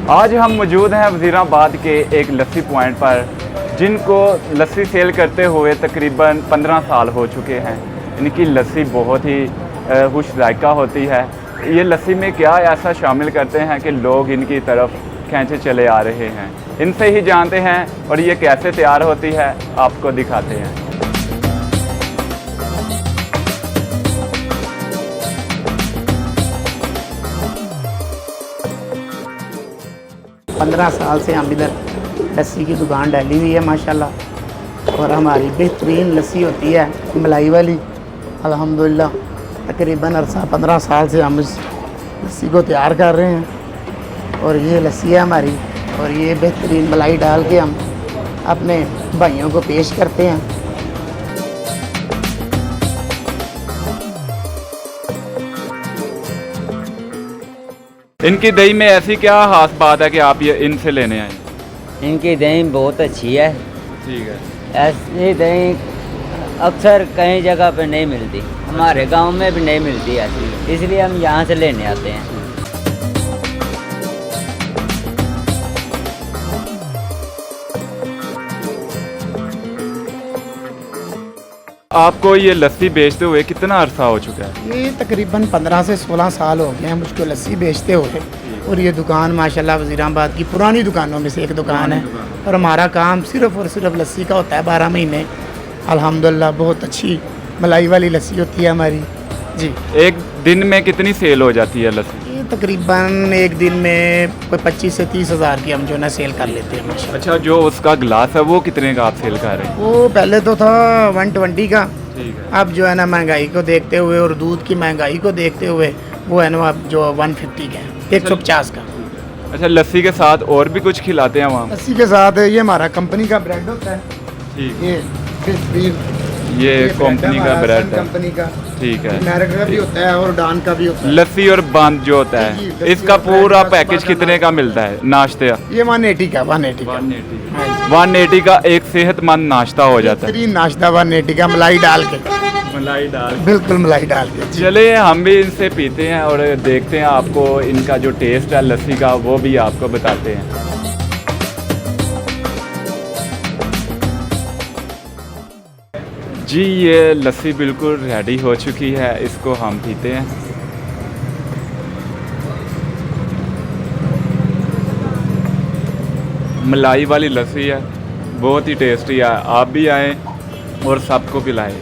आज हम मौजूद हैं वज़ीराबाद के एक लस्सी पॉइंट पर, जिनको लस्सी सेल करते हुए तकरीबन 15 साल हो चुके हैं। इनकी लस्सी बहुत ही खुश जायका होती है। ये लस्सी में क्या ऐसा शामिल करते हैं कि लोग इनकी तरफ खींचे चले आ रहे हैं। इनसे ही जानते हैं और ये कैसे तैयार होती है आपको दिखाते हैं। 15 साल से हम इधर लस्सी की दुकान डाली हुई है माशाल्लाह, और हमारी बेहतरीन लस्सी होती है मलाई वाली। अल्हम्दुलिल्लाह तकरीबन अरसा 15 साल से हम इस लस्सी को तैयार कर रहे हैं, और ये लस्सी है हमारी, और ये बेहतरीन मलाई डाल के हम अपने भाइयों को पेश करते हैं। इनकी दही में ऐसी क्या खास बात है कि आप ये इनसे लेने आए? इनकी दही बहुत अच्छी है। ठीक है। ऐसी दही अक्सर कई जगह पे नहीं मिलती, हमारे गांव में भी नहीं मिलती ऐसी, इसलिए हम यहाँ से लेने आते हैं। आपको ये लस्सी बेचते हुए कितना अरसा हो चुका है? ये तकरीबन 15 से 16 साल हो गए हैं मुझको लस्सी बेचते हुए, और ये दुकान माशाल्लाह वज़ीराबाद की पुरानी दुकानों में से एक दुकान है, और हमारा काम सिर्फ़ और सिर्फ लस्सी का होता है 12 महीने। अल्हम्दुलिल्लाह बहुत अच्छी मलाई वाली लस्सी होती है हमारी जी। एक दिन में कितनी सेल हो जाती है लस्सी? ये तकरीबन एक दिन में कोई 25 से 30 हज़ार की हम जो है सेल कर लेते हैं माशाल्लाह। अच्छा, जो उसका गिलास है वो कितने का आप सेल कर रहे हैं? वो पहले तो था 120 का, ठीक है। अब जो है ना महंगाई को देखते हुए और दूध की महंगाई को देखते हुए वो है ना अब जो 150 का है, 150 का। अच्छा, लस्सी के साथ और भी कुछ खिलाते हैं वहाँ? लस्सी के साथ ये हमारा कंपनी का ब्रेड होता है, ठीक। ये कंपनी का ब्रेड है। कंपनी का, ठीक है। अमेरिका का भी होता है और डान का भी होता है। लस्सी और बंद जो होता जी, है, लस्सी इसका और ब्रेड पूरा का पैकेज सुबह का कितने का मिलता है नाश्ते का? ये 180 का, 180 का, 180 का एक सेहतमंद नाश्ता हो जाता है। बेहतरीन नाश्ता 180 का, मलाई डाल के, मलाई डाल। बिल्कुल मलाई डाल के। चलिए हम भी इनसे पीते हैं और देखते हैं, आपको इनका जो टेस्ट है लस्सी का वो भी आपको बताते हैं। जी, ये लस्सी बिल्कुल रेडी हो चुकी है, इसको हम पीते हैं। मलाई वाली लस्सी है, बहुत ही टेस्टी है। आप भी आएँ और सबको पिलाएं।